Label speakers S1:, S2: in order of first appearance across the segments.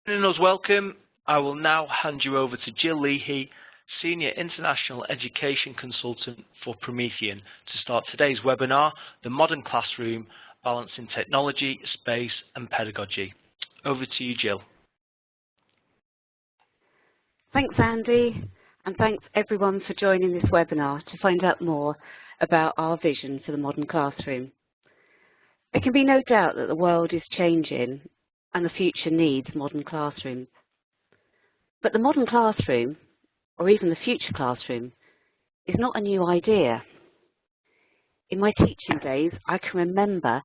S1: Listeners, welcome. I will now hand you over to Gill Leahy, Senior International Education Consultant for Promethean, to start today's webinar, The Modern Classroom, Balancing Technology, Space and Pedagogy. Over to you, Gill.
S2: Thanks, Andy, and thanks everyone for joining this webinar to find out more about our vision for the modern classroom. There can be no doubt that the world is changing and the future needs modern classrooms. But the modern classroom, or even the future classroom, is not a new idea. In my teaching days, I can remember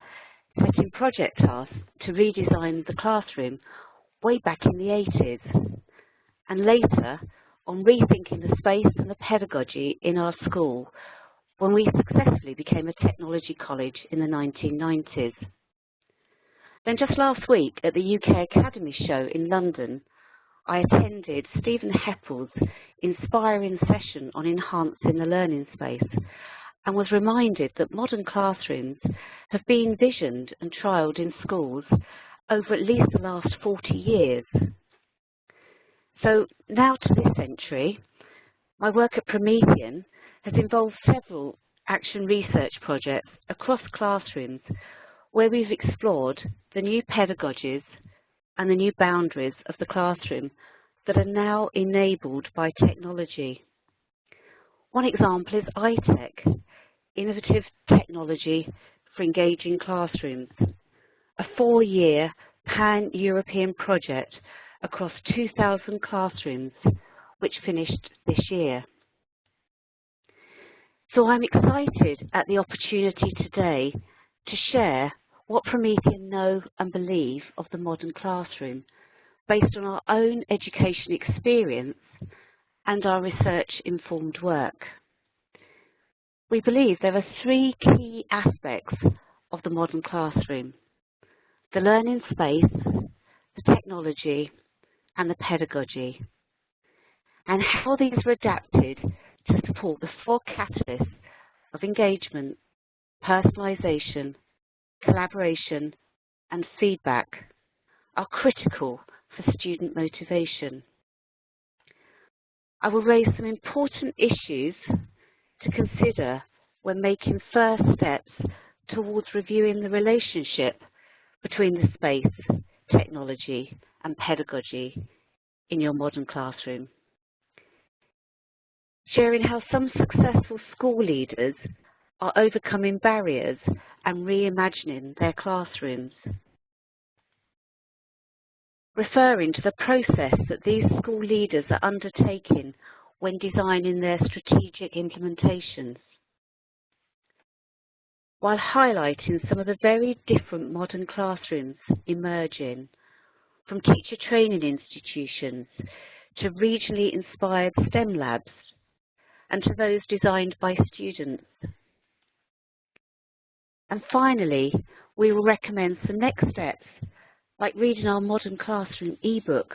S2: setting project tasks to redesign the classroom way back in the 80s, and later on rethinking the space and the pedagogy in our school when we successfully became a technology college in the 1990s. Then just last week at the UK Academy show in London, I attended Stephen Heppell's inspiring session on enhancing the learning space and was reminded that modern classrooms have been visioned and trialled in schools over at least the last 40 years. So now to this century, my work at Promethean has involved several action research projects across classrooms where we've explored the new pedagogies and the new boundaries of the classroom that are now enabled by technology. One example is iTech, Innovative Technology for Engaging Classrooms, a 4-year pan-European project across 2,000 classrooms, which finished this year. So I'm excited at the opportunity today to share what Promethean know and believe of the modern classroom based on our own education experience and our research-informed work. We believe there are 3 key aspects of the modern classroom: the learning space, the technology, and the pedagogy, and how these are adapted to support the 4 catalysts of engagement, personalisation, collaboration, and feedback are critical for student motivation. I will raise some important issues to consider when making first steps towards reviewing the relationship between the space, technology, and pedagogy in your modern classroom. Sharing how some successful school leaders are overcoming barriers and reimagining their classrooms. Referring to the process that these school leaders are undertaking when designing their strategic implementations, while highlighting some of the very different modern classrooms emerging, from teacher training institutions to regionally inspired STEM labs, and to those designed by students. And finally, we will recommend some next steps, like reading our Modern Classroom ebook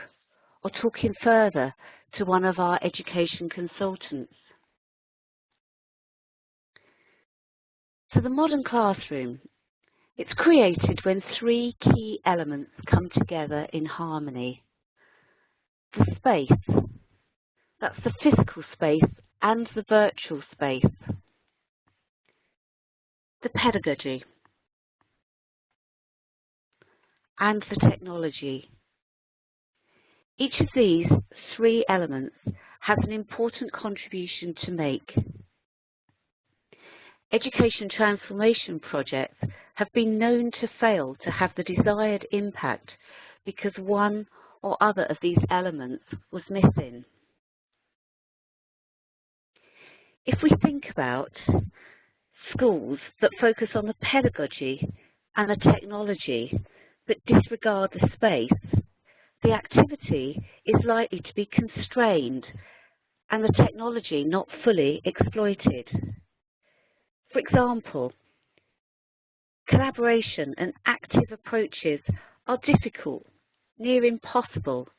S2: or talking further to one of our education consultants. So the modern classroom, it's created when 3 key elements come together in harmony. The space, that's the physical space and the virtual space. The pedagogy, and the technology. Each of these 3 elements has an important contribution to make. Education transformation projects have been known to fail to have the desired impact because one or other of these elements was missing. If we think about schools that focus on the pedagogy and the technology but disregard the space, the activity is likely to be constrained and the technology not fully exploited. For example, collaboration and active approaches are difficult, near impossible,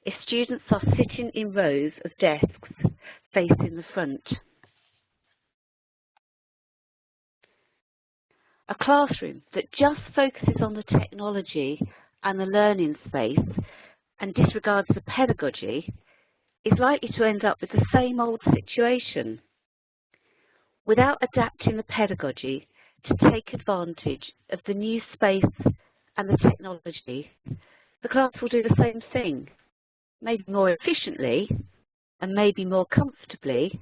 S2: if students are sitting in rows of desks facing the front. A classroom that just focuses on the technology and the learning space and disregards the pedagogy is likely to end up with the same old situation. Without adapting the pedagogy to take advantage of the new space and the technology, the class will do the same thing, maybe more efficiently and maybe more comfortably,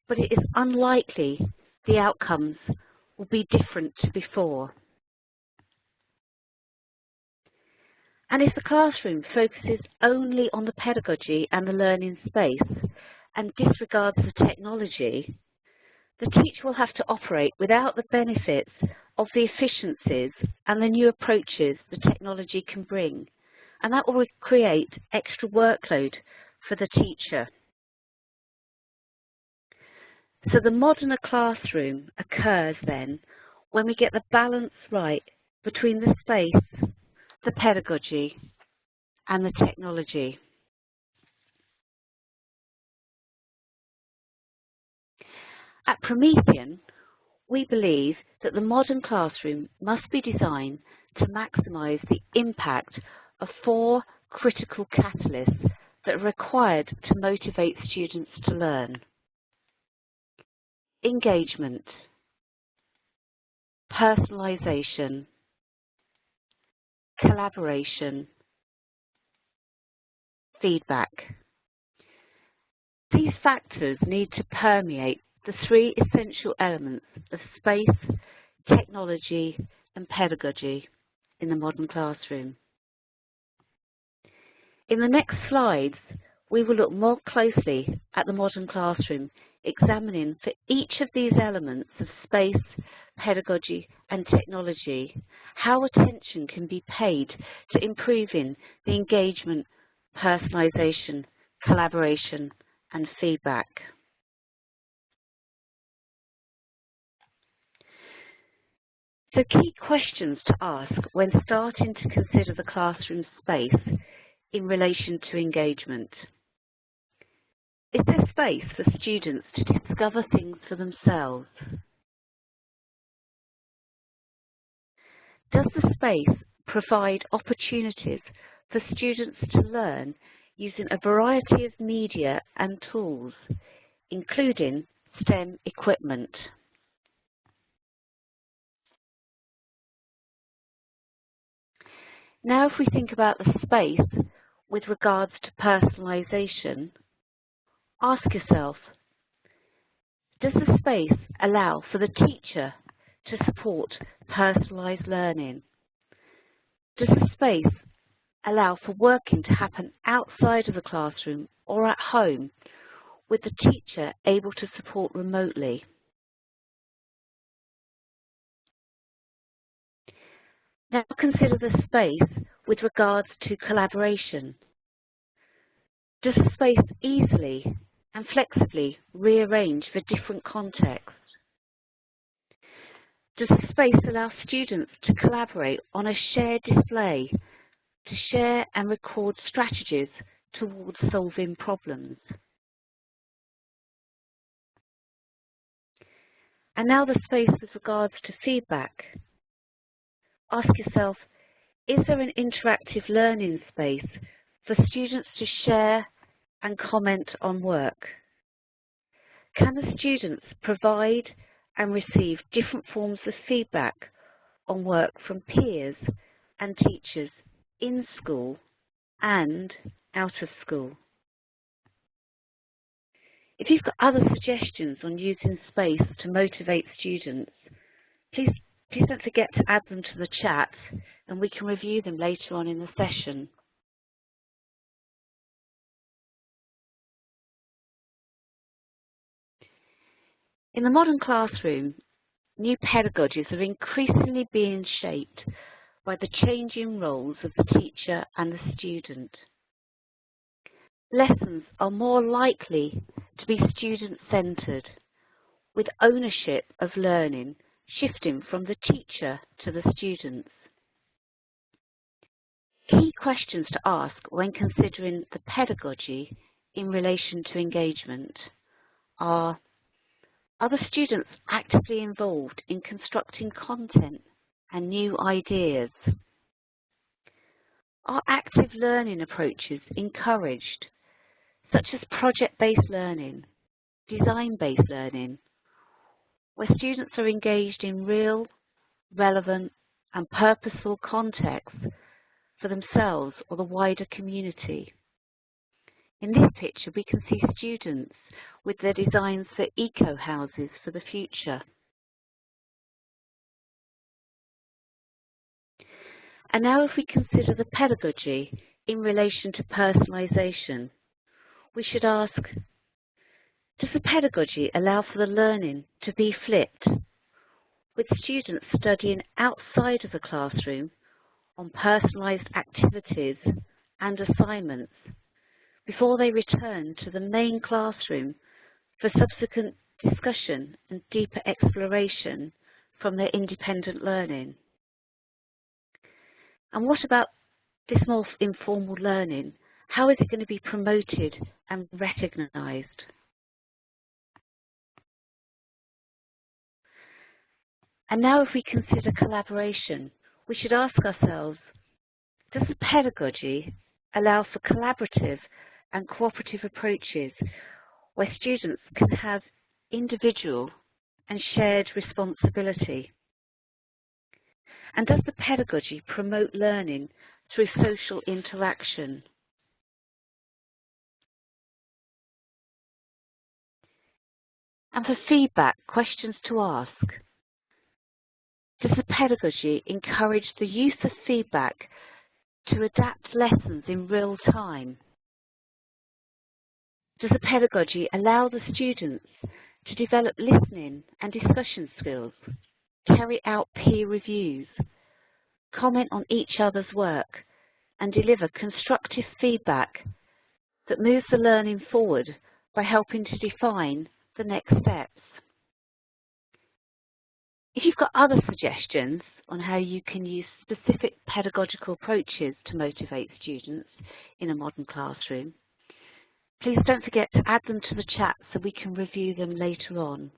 S2: but it is unlikely the outcomes will be different to before. And if the classroom focuses only on the pedagogy and the learning space and disregards the technology, the teacher will have to operate without the benefits of the efficiencies and the new approaches the technology can bring, and that will create extra workload for the teacher. So the modular classroom occurs then when we get the balance right between the space, the pedagogy and the technology. At Promethean, we believe that the modern classroom must be designed to maximise the impact of 4 critical catalysts that are required to motivate students to learn: engagement, personalisation, collaboration, feedback. These factors need to permeate the 3 essential elements of space, technology and pedagogy in the modern classroom. In the next slides, we will look more closely at the modern classroom, examining for each of these elements of space, pedagogy and technology, how attention can be paid to improving the engagement, personalisation, collaboration and feedback. So key questions to ask when starting to consider the classroom space in relation to engagement. Is there space for students to discover things for themselves? Does the space provide opportunities for students to learn using a variety of media and tools, including STEM equipment? Now if we think about the space with regards to personalisation, ask yourself, does the space allow for the teacher to support personalised learning? Does the space allow for working to happen outside of the classroom or at home, with the teacher able to support remotely? Now consider the space with regards to collaboration. Does the space easily and flexibly rearrange for different contexts? Does the space allow students to collaborate on a shared display, to share and record strategies towards solving problems? And now the space with regards to feedback. Ask yourself, is there an interactive learning space for students to share and comment on work? Can the students provide and receive different forms of feedback on work from peers and teachers in school and out of school? If you've got other suggestions on using space to motivate students, please don't forget to add them to the chat and we can review them later on in the session. In the modern classroom, new pedagogies are increasingly being shaped by the changing roles of the teacher and the student. Lessons are more likely to be student-centred, with ownership of learning shifting from the teacher to the students. Key questions to ask when considering the pedagogy in relation to engagement are the students actively involved in constructing content and new ideas? Are active learning approaches encouraged, such as project-based learning, design-based learning, where students are engaged in real, relevant and purposeful contexts for themselves or the wider community? In this picture we can see students with their designs for eco-houses for the future. And now if we consider the pedagogy in relation to personalisation, we should ask, does the pedagogy allow for the learning to be flipped, with students studying outside of the classroom on personalised activities and assignments before they return to the main classroom for subsequent discussion and deeper exploration from their independent learning? And what about this more informal learning? How is it going to be promoted and recognised? And now if we consider collaboration, we should ask ourselves, does the pedagogy allow for collaborative and cooperative approaches where students can have individual and shared responsibility? And does the pedagogy promote learning through social interaction? And for feedback, questions to ask. Does the pedagogy encourage the use of feedback to adapt lessons in real time? Does the pedagogy allow the students to develop listening and discussion skills, carry out peer reviews, comment on each other's work, and deliver constructive feedback that moves the learning forward by helping to define the next steps? If you've got other suggestions on how you can use specific pedagogical approaches to motivate students in a modern classroom, please don't forget to add them to the chat so we can review them later on.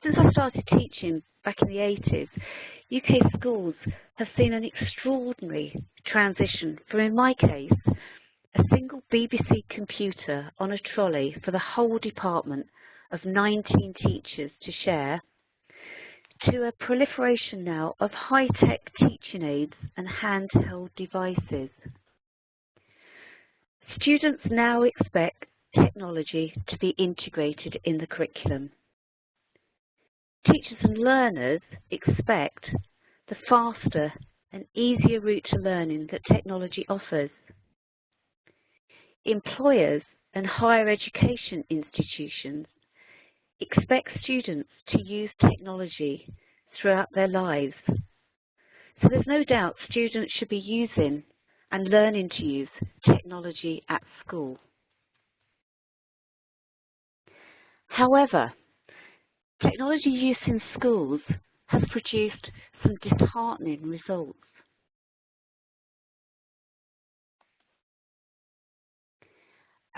S2: Since I started teaching back in the 80s, UK schools have seen an extraordinary transition from, in my case, a single BBC computer on a trolley for the whole department of 19 teachers to share, to a proliferation now of high-tech teaching aids and handheld devices. Students now expect technology to be integrated in the curriculum. Teachers and learners expect the faster and easier route to learning that technology offers. Employers and higher education institutions expect students to use technology throughout their lives. So there's no doubt students should be using and learning to use technology at school. However, technology use in schools has produced some disheartening results.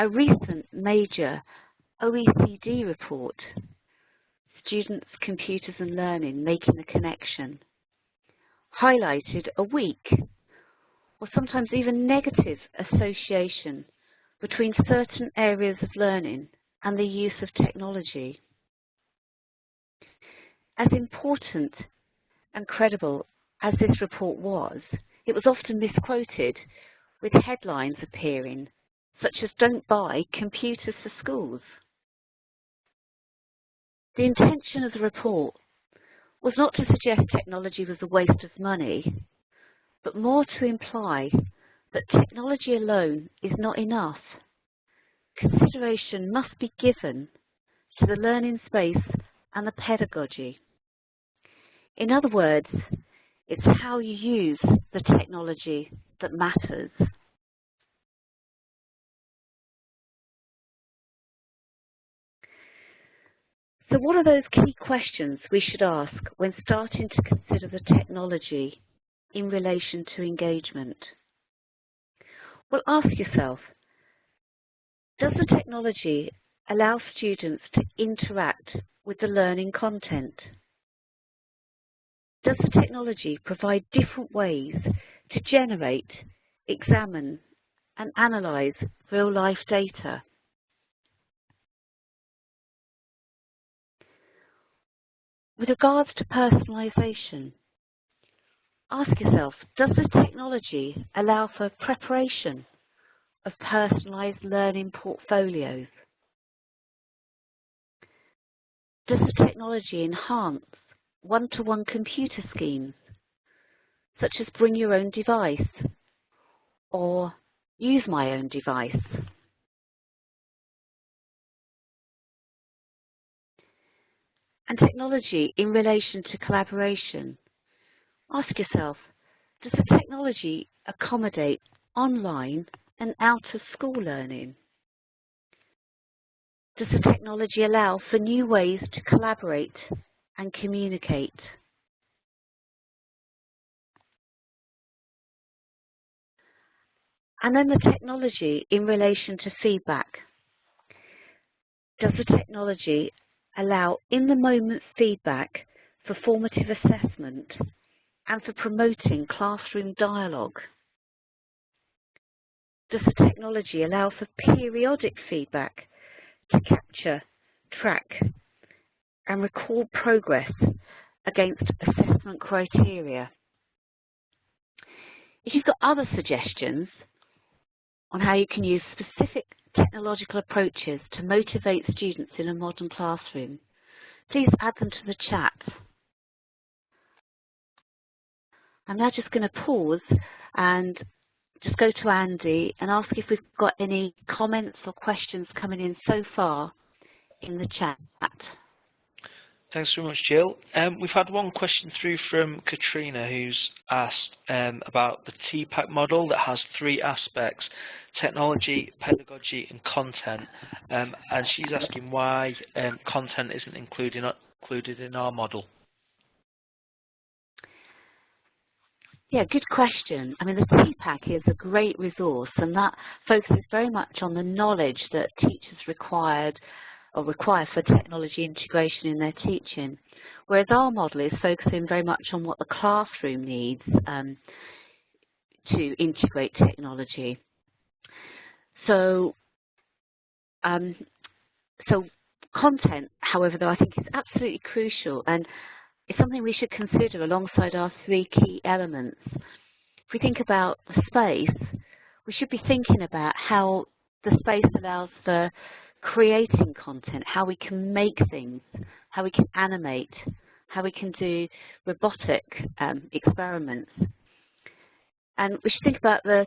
S2: A recent major OECD report, Students, Computers and Learning, Making a Connection, highlighted a weak or sometimes even negative association between certain areas of learning and the use of technology. As important and credible as this report was, it was often misquoted, with headlines appearing such as "Don't buy computers for schools." The intention of the report was not to suggest technology was a waste of money, but more to imply that technology alone is not enough. Consideration must be given to the learning space and the pedagogy. In other words, it's how you use the technology that matters. So what are those key questions we should ask when starting to consider the technology in relation to engagement? Well, ask yourself, does the technology allow students to interact with the learning content? Does the technology provide different ways to generate, examine and analyse real-life data? With regards to personalisation, ask yourself, does the technology allow for preparation of personalised learning portfolios? Does the technology enhance one-to-one computer schemes, such as bring your own device or use my own device? And technology in relation to collaboration. Ask yourself, does the technology accommodate online and out-of-school learning? Does the technology allow for new ways to collaborate and communicate? And then the technology in relation to feedback. Does the technology allow in-the-moment feedback for formative assessment and for promoting classroom dialogue? Does the technology allow for periodic feedback to capture, track and record progress against assessment criteria? If you've got other suggestions on how you can use specific technological approaches to motivate students in a modern classroom, please add them to the chat. I'm now just going to pause and just go to Andy and ask if we've got any comments or questions coming in so far in the chat.
S1: Thanks very much, Jill. We've had one question through from Katrina, who's asked about the TPAC model that has three aspects: technology, pedagogy and content. And she's asking why content isn't included in our model.
S2: Yeah, good question. I mean, the TPAC is a great resource, and that focuses very much on the knowledge that teachers require for technology integration in their teaching, whereas our model is focusing very much on what the classroom needs to integrate technology. So content, however, though, I think is absolutely crucial, and it's something we should consider alongside our three key elements. If we think about the space, we should be thinking about how the space allows for creating content, how we can make things, how we can animate, how we can do robotic experiments. And we should think about the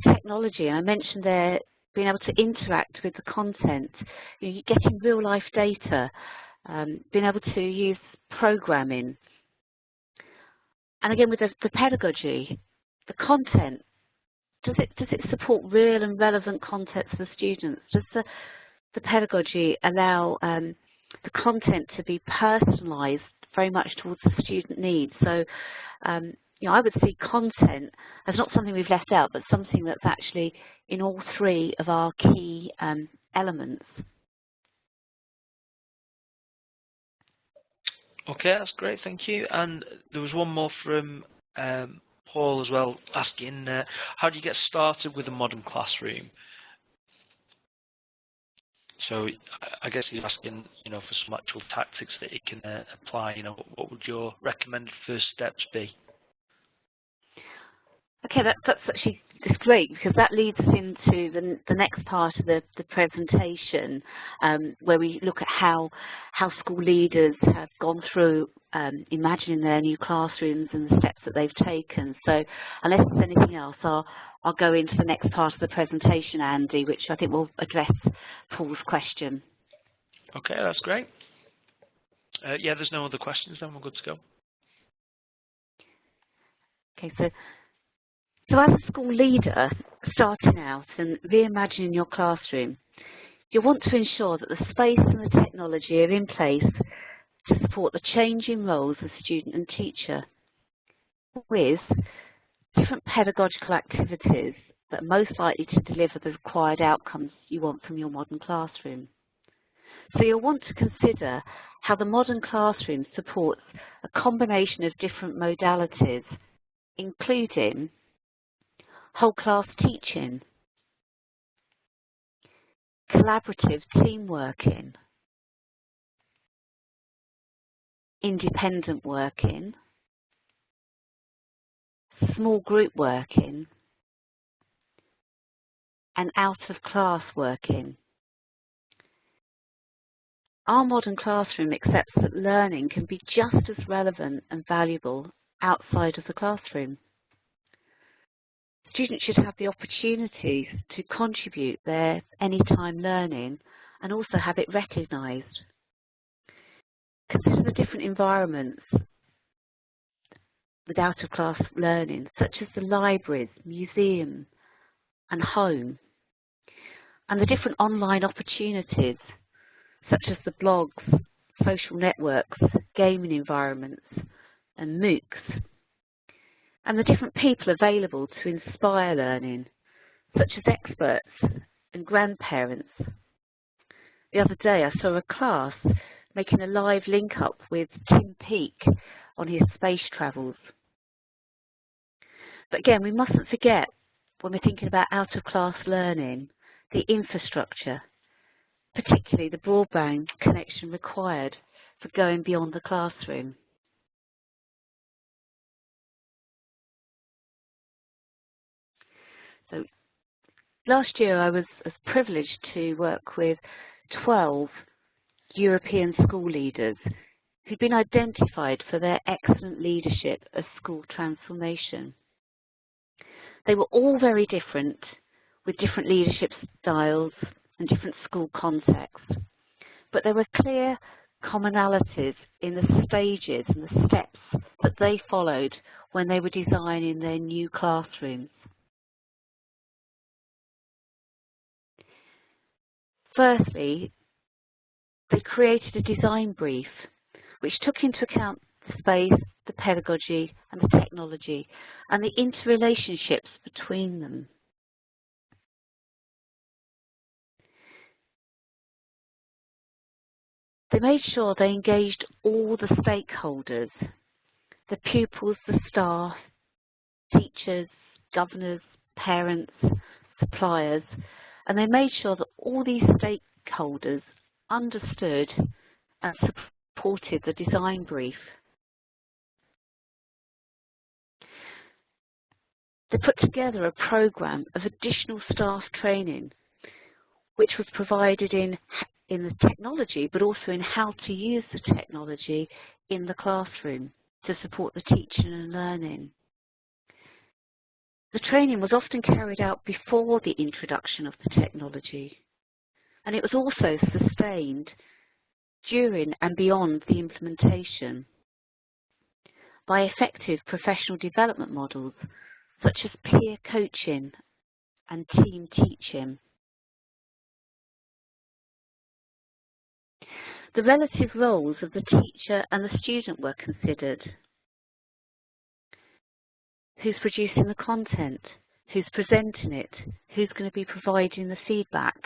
S2: technology. I mentioned there being able to interact with the content, you're getting real life data, being able to use programming. And again, with the pedagogy, the content, does it support real and relevant content for the students? Does the pedagogy allow the content to be personalised very much towards the student needs? So, you know, I would see content as not something we've left out, but something that's actually in all three of our key elements.
S1: Okay, that's great, thank you. And there was one more from Paul as well, asking how do you get started with a modern classroom? So I guess he's asking, you know, for some actual tactics that he can apply. You know, what would your recommended first steps be?
S2: Okay, that's actually great, because that leads us into the next part of the presentation, where we look at how school leaders have gone through imagining their new classrooms and the steps that they've taken. So unless there's anything else, I'll go into the next part of the presentation, Andy, which I think will address Paul's question.
S1: Okay, that's great. Yeah, there's no other questions, then we're good to go.
S2: Okay, so as a school leader starting out and reimagining your classroom, you want to ensure that the space and the technology are in place to support the changing roles of student and teacher, with different pedagogical activities that are most likely to deliver the required outcomes you want from your modern classroom. So you'll want to consider how the modern classroom supports a combination of different modalities, including whole class teaching, collaborative team working, independent working, small group working, and out of class working. Our modern classroom accepts that learning can be just as relevant and valuable outside of the classroom. Students should have the opportunity to contribute their anytime learning and also have it recognised. Consider the different environments with out-of-class learning, such as the libraries, museum and home, and the different online opportunities, such as the blogs, social networks, gaming environments and MOOCs, and the different people available to inspire learning, such as experts and grandparents. The other day I saw a class making a live link up with Tim Peake on his space travels. But again, we mustn't forget, when we're thinking about out-of-class learning, the infrastructure, particularly the broadband connection required for going beyond the classroom. So last year I was privileged to work with 12 European school leaders who'd been identified for their excellent leadership of school transformation. They were all very different, with different leadership styles and different school contexts, but there were clear commonalities in the stages and the steps that they followed when they were designing their new classrooms. Firstly, they created a design brief which took into account the space, the pedagogy and the technology and the interrelationships between them. They made sure they engaged all the stakeholders, the pupils, the staff, teachers, governors, parents, suppliers, and they made sure that all these stakeholders understood and supported the design brief. They put together a programme of additional staff training, which was provided in the technology, but also in how to use the technology in the classroom to support the teaching and learning. The training was often carried out before the introduction of the technology, and it was also sustained during and beyond the implementation by effective professional development models such as peer coaching and team teaching. The relative roles of the teacher and the student were considered. Who's producing the content? Who's presenting it? Who's going to be providing the feedback?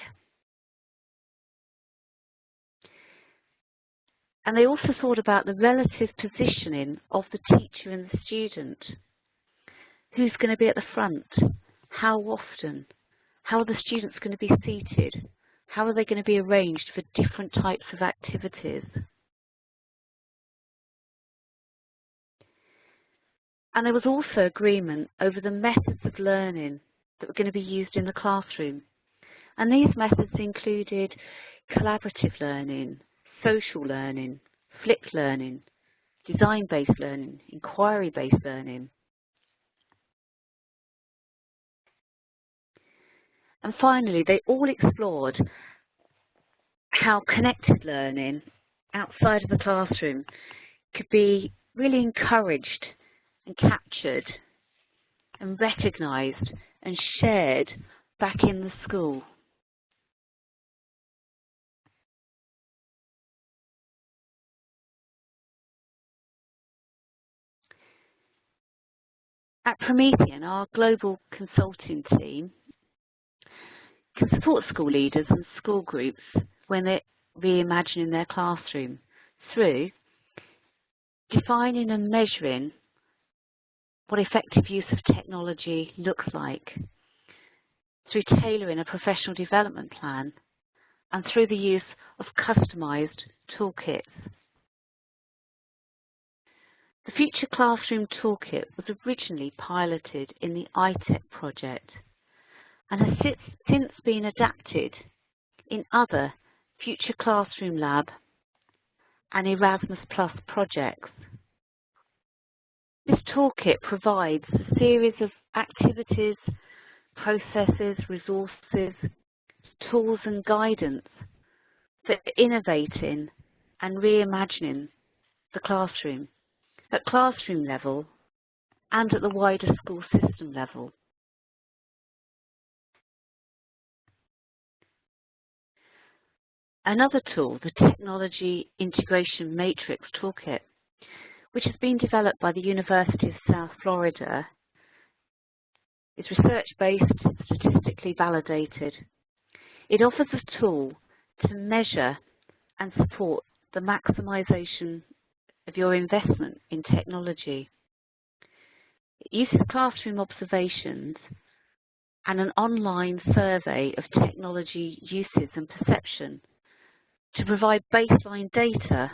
S2: And they also thought about the relative positioning of the teacher and the student. Who's going to be at the front? How often? How are the students going to be seated? How are they going to be arranged for different types of activities? And there was also agreement over the methods of learning that were going to be used in the classroom. And these methods included collaborative learning, social learning, flipped learning, design-based learning, inquiry-based learning. And finally, they all explored how connected learning outside of the classroom could be really encouraged and captured and recognised and shared back in the school. At Promethean, our global consulting team can support school leaders and school groups when reimagining their classroom through defining and measuring what effective use of technology looks like, through tailoring a professional development plan, and through the use of customised toolkits. The Future Classroom Toolkit was originally piloted in the ITEC project and has since been adapted in other Future Classroom Lab and Erasmus Plus projects. This toolkit provides a series of activities, processes, resources, tools and guidance for innovating and reimagining the classroom at classroom level and at the wider school system level. Another tool, the Technology Integration Matrix Toolkit, which has been developed by the University of South Florida, is research-based, statistically validated. It offers a tool to measure and support the maximisation of your investment in technology. It uses classroom observations and an online survey of technology uses and perception to provide baseline data.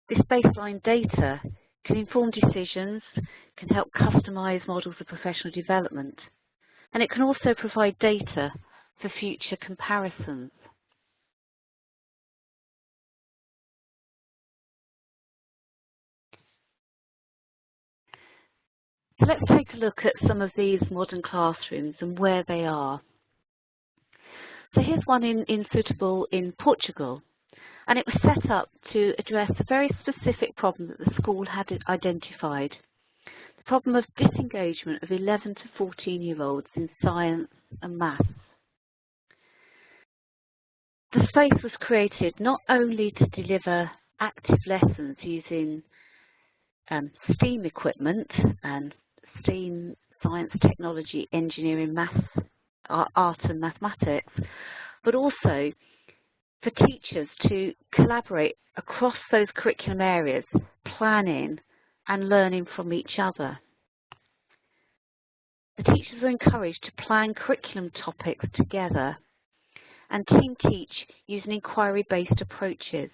S2: This baseline data can inform decisions, can help customise models of professional development, and it can also provide data for future comparisons. So let's take a look at some of these modern classrooms and where they are. So here's one in Setúbal in Portugal, and it was set up to address a very specific problem that the school had identified, the problem of disengagement of 11 to 14-year-olds in science and maths. The space was created not only to deliver active lessons using STEAM equipment and STEAM, science, technology, engineering, maths, art and mathematics, but also for teachers to collaborate across those curriculum areas, planning and learning from each other. The teachers are encouraged to plan curriculum topics together and team teach using inquiry-based approaches.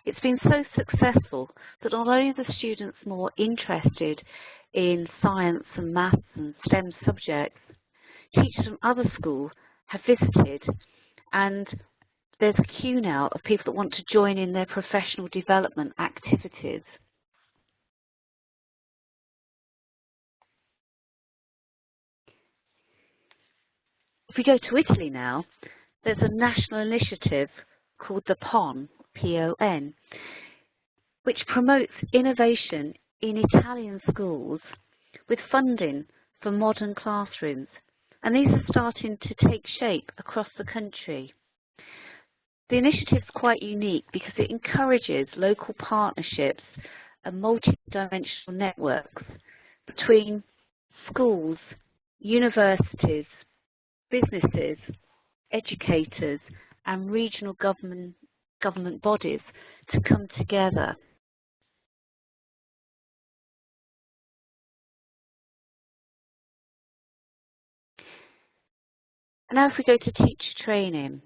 S2: It's been so successful that not only are the students more interested in science and maths and STEM subjects, teachers from other schools have visited, and there's a queue now of people that want to join in their professional development activities. If we go to Italy now, there's a national initiative called the PON, P-O-N, which promotes innovation in Italian schools with funding for modern classrooms. And these are starting to take shape across the country. The initiative is quite unique because it encourages local partnerships and multi-dimensional networks between schools, universities, businesses, educators and regional government bodies to come together. Now if we go to teacher training,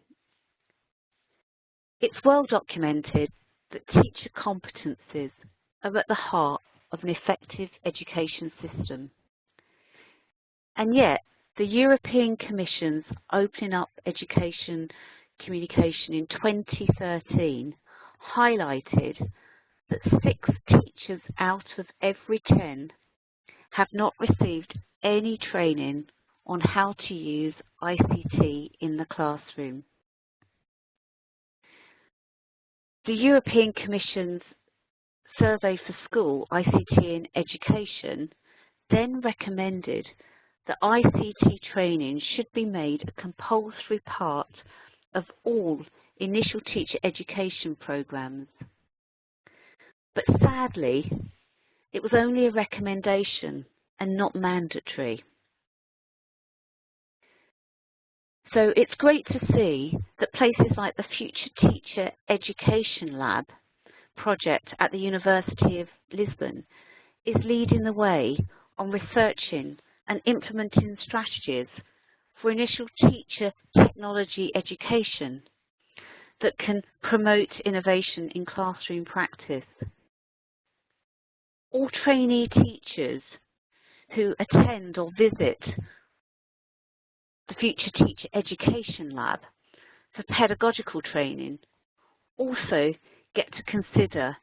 S2: it's well documented that teacher competencies are at the heart of an effective education system. And yet, the European Commission's Opening Up Education Communication in 2013 highlighted that 6 teachers out of every 10 have not received any training on how to use ICT in the classroom. The European Commission's Survey for School, ICT in Education, then recommended that ICT training should be made a compulsory part of all initial teacher education programs. But sadly, it was only a recommendation and not mandatory. So it's great to see that places like the Future Teacher Education Lab project at the University of Lisbon is leading the way on researching and implementing strategies for initial teacher technology education that can promote innovation in classroom practice. All trainee teachers who attend or visit the Future Teacher Education Lab for pedagogical training also get to consider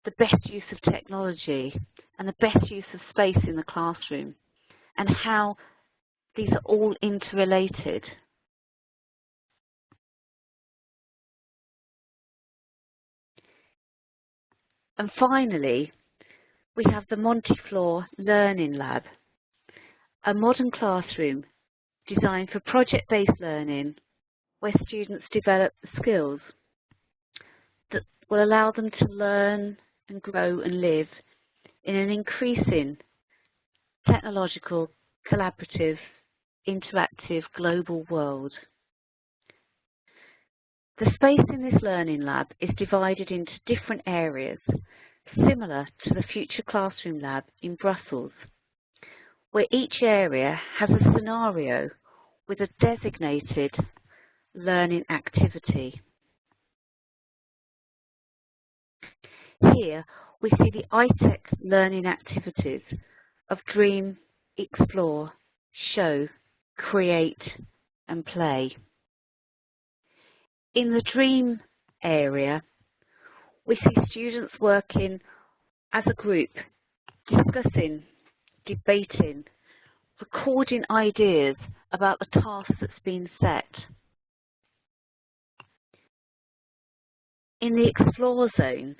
S2: the best use of technology and the best use of space in the classroom and how these are all interrelated. And finally, we have the Montifloor Learning Lab, a modern classroom designed for project-based learning where students develop skills that will allow them to learn and grow and live in an increasing technological, collaborative, interactive global world. The space in this learning lab is divided into different areas, similar to the Future Classroom Lab in Brussels, where each area has a scenario with a designated learning activity. Here we see the ITEC learning activities of dream, explore, show, create and play. In the dream area, we see students working as a group, discussing, debating, recording ideas about the task that's been set. In the explore zone,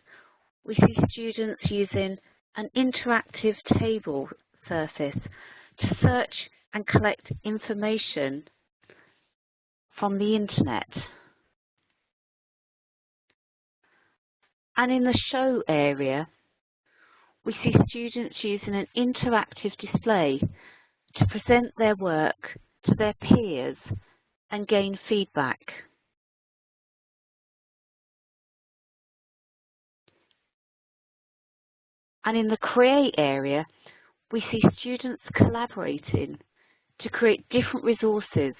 S2: we see students using an interactive table surface to search and collect information from the internet. And in the show area, we see students using an interactive display to present their work to their peers and gain feedback. And in the create area, we see students collaborating to create different resources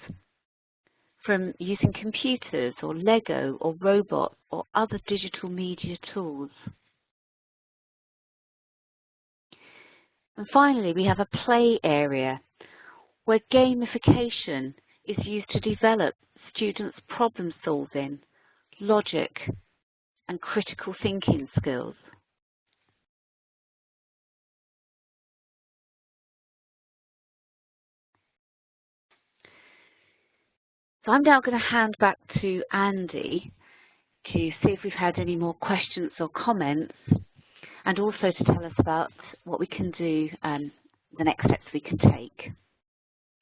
S2: from using computers or Lego or robot or other digital media tools. And finally, we have a play area where gamification is used to develop students' problem solving, logic and critical thinking skills. So I'm now going to hand back to Andy to see if we've had any more questions or comments, and also to tell us about what we can do, the next steps we can take.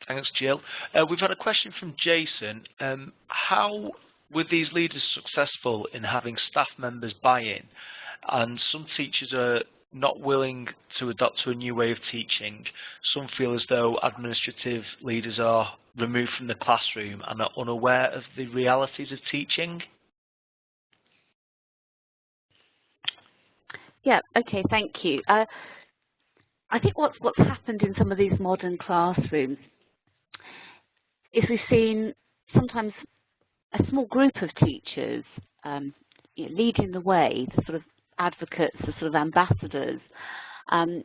S1: Thanks, Jill. We've had a question from Jason. How were these leaders successful in having staff members buy in? And some teachers are not willing to adopt to a new way of teaching. Some feel as though administrative leaders are removed from the classroom and are unaware of the realities of teaching.
S2: Yeah, okay, thank you. I think what's happened in some of these modern classrooms is we've seen sometimes a small group of teachers leading the way, the sort of advocates, the sort of ambassadors, and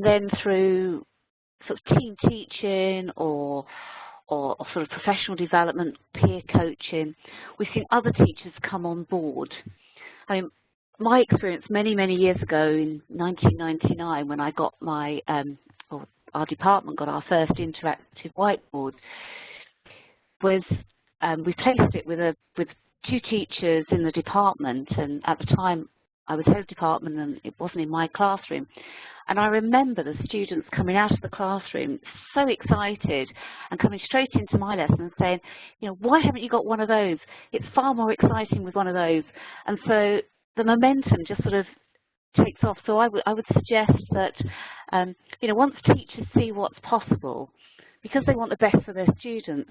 S2: then through sort of team teaching or sort of professional development, peer coaching, we've seen other teachers come on board. I mean, my experience many years ago in 1999, when I got my, or our department got our first interactive whiteboard, was we placed it with two teachers in the department, and at the time I was head of department and it wasn't in my classroom. And I remember the students coming out of the classroom so excited and coming straight into my lesson and saying, you know, why haven't you got one of those? It's far more exciting with one of those. And so the momentum just sort of takes off. So I would suggest that, you know, once teachers see what's possible, because they want the best for their students,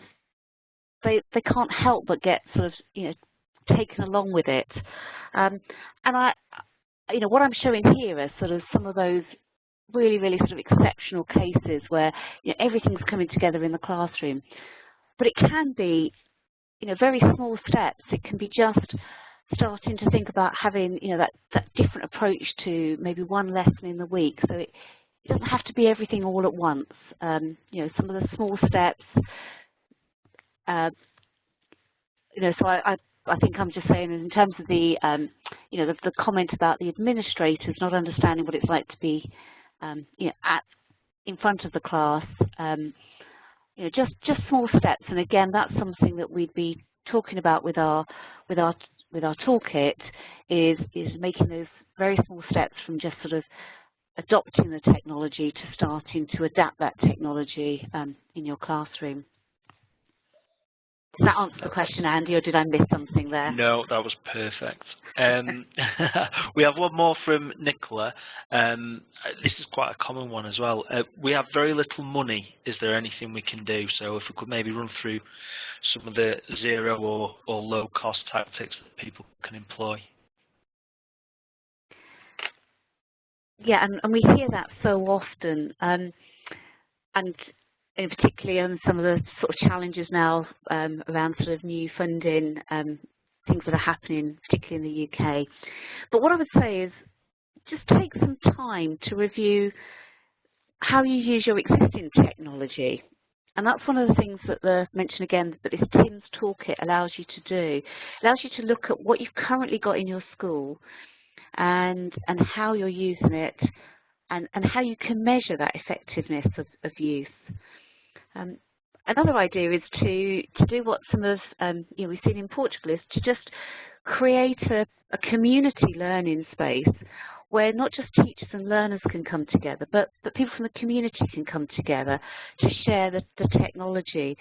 S2: they can't help but get sort of, you know, taken along with it. And you know, what I'm showing here are sort of some of those really, really sort of exceptional cases where, you know, everything's coming together in the classroom. But it can be, you know, very small steps. It can be just starting to think about having, you know, that different approach to maybe one lesson in the week. So it doesn't have to be everything all at once. You know, some of the small steps. You know, so I think I'm just saying, in terms of the, you know, the comment about the administrators not understanding what it's like to be, you know, in front of the class. You know, just small steps, and again, that's something that we'd be talking about with our toolkit, is making those very small steps from just sort of adopting the technology to starting to adapt that technology in your classroom. Does that answer the question, Andy, or did I miss something there?
S1: No, that was perfect. We have one more from Nicola. This is quite a common one as well. We have very little money. Is there anything we can do? So if we could maybe run through some of the zero or low cost tactics that people can employ.
S2: Yeah, and we hear that so often, and in particularly on some of the sort of challenges now around sort of new funding, things that are happening, particularly in the UK. But what I would say is just take some time to review how you use your existing technology. And that's one of the things that mention again, that this TIMS toolkit allows you to do. It allows you to look at what you've currently got in your school and how you're using it, and how you can measure that effectiveness of use. Another idea is to do what some of you know, we've seen in Portugal, is to just create a community learning space where not just teachers and learners can come together, but people from the community can come together to share the technology,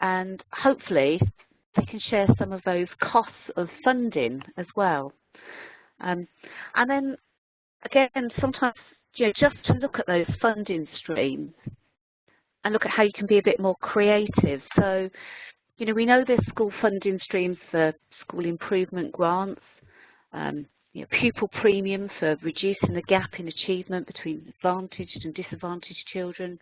S2: and hopefully they can share some of those costs of funding as well. And then again, sometimes, you know, just to look at those funding streams and look at how you can be a bit more creative. So, you know, we know there's school funding streams for school improvement grants, you know, pupil premium for reducing the gap in achievement between advantaged and disadvantaged children.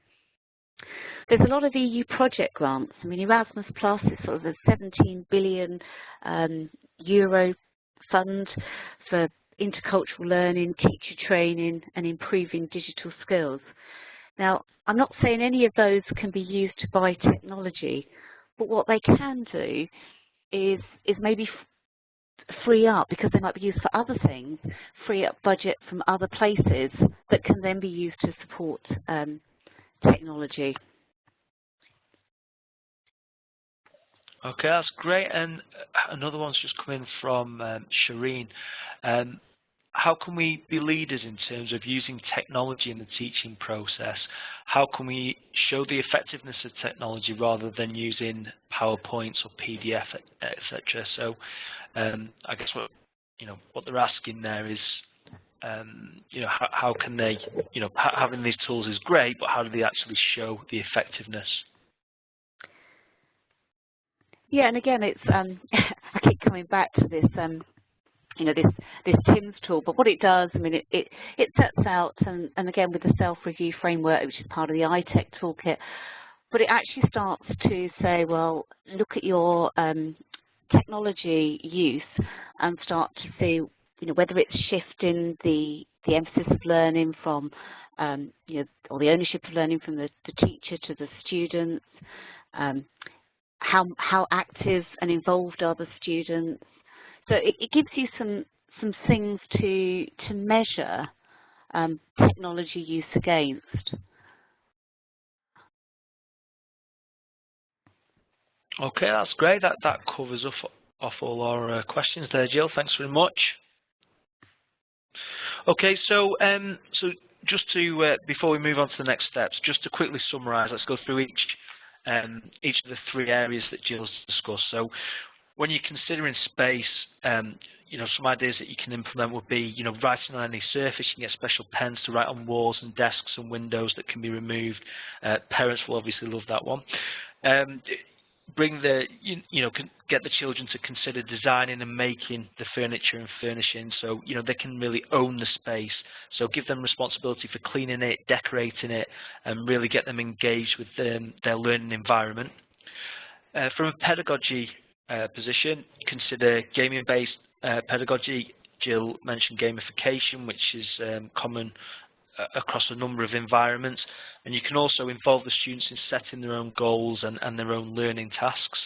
S2: There's a lot of EU project grants. I mean, Erasmus Plus is sort of a 17 billion euro fund for intercultural learning, teacher training, and improving digital skills. Now, I'm not saying any of those can be used to buy technology, but what they can do is maybe free up, because they might be used for other things, free up budget from other places that can then be used to support technology.
S1: Okay, that's great. And another one's just come in from Shireen. How can we be leaders in terms of using technology in the teaching process? How can we show the effectiveness of technology rather than using PowerPoints or PDF, etc.? So I guess what they're asking there is, you know, how can they, you know, having these tools is great, but how do they actually show the effectiveness?
S2: Yeah, and again, it's I keep coming back to this. You know, this TIMS tool, but what it does, I mean, it sets out, and again with the self-review framework, which is part of the iTech toolkit, but it actually starts to say, well, look at your technology use and start to see, you know, whether it's shifting the emphasis of learning from, you know, or the ownership of learning from the teacher to the students, how active and involved are the students. So it gives you some things to measure technology use against.
S1: Okay, that's great. That covers off all our questions there, Jill. Thanks very much. Okay, so just to before we move on to the next steps, just to quickly summarise, let's go through each of the three areas that Jill's discussed. So when you're considering space, you know, some ideas that you can implement would be, you know, writing on any surface. You can get special pens to write on walls and desks and windows that can be removed. Parents will obviously love that one. bring the, get the children to consider designing and making the furniture and furnishing, so they can really own the space. So give them responsibility for cleaning it, decorating it, and really get them engaged with their learning environment. From a pedagogy position, consider gaming-based pedagogy. Gill mentioned gamification, which is common across a number of environments, and you can also involve the students in setting their own goals and their own learning tasks.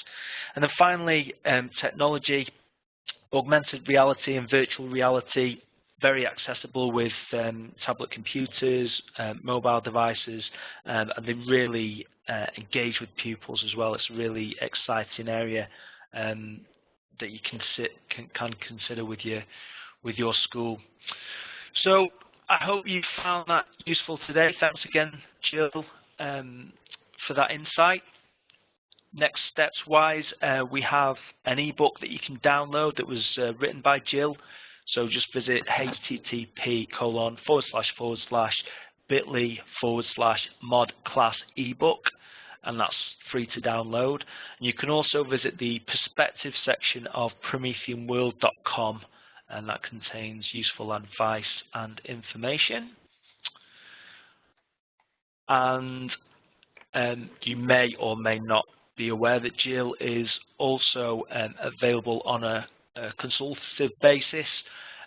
S1: And then finally, technology, augmented reality and virtual reality, very accessible with tablet computers, mobile devices, and they really engage with pupils as well. It's a really exciting area that you can consider with your school. So I hope you found that useful today. Thanks again, Gill, for that insight. Next steps wise, we have an ebook that you can download that was written by Gill. So just visit http://bit.ly/mod-class-ebook, and that's free to download. And you can also visit the perspective section of prometheanworld.com, and that contains useful advice and information. And you may or may not be aware that Gill is also available on a consultative basis.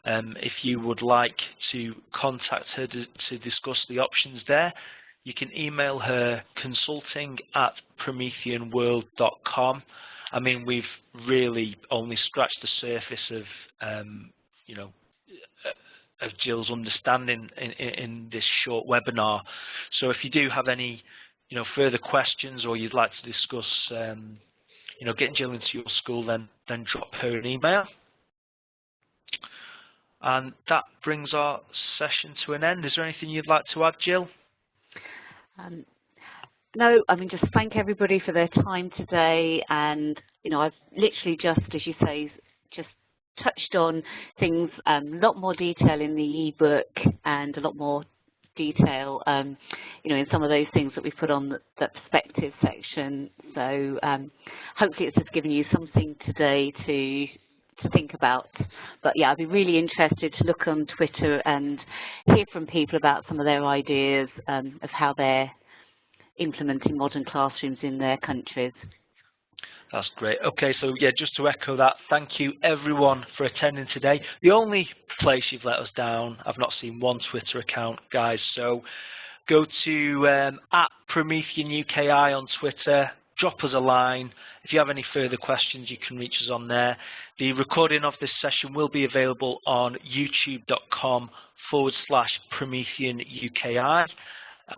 S1: If you would like to contact her to discuss the options there, you can email her consulting@prometheanworld.com. I mean, we've really only scratched the surface of of Gill's understanding in this short webinar. So if you do have any further questions, or you'd like to discuss getting Gill into your school, then drop her an email. And that brings our session to an end. Is there anything you'd like to add, Gill?
S2: No, I mean, just thank everybody for their time today. And I've literally just, as you say, just touched on things, a lot more detail in the ebook, and a lot more detail, in some of those things that we've put on the perspective section. So hopefully it's just given you something today to think about. But yeah, I'd be really interested to look on Twitter and hear from people about some of their ideas of how they're implementing modern classrooms in their countries.
S1: That's great. Okay, so yeah, just to echo that, thank you everyone for attending today. The only place you've let us down, I've not seen one Twitter account, guys, so go to @PrometheanUKI on Twitter, drop us a line. If you have any further questions, you can reach us on there. The recording of this session will be available on youtube.com/PrometheanUKI.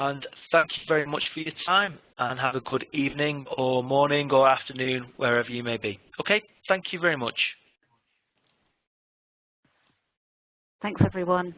S1: And thank you very much for your time, and have a good evening or morning or afternoon, wherever you may be. Okay, thank you very much.
S2: Thanks, everyone.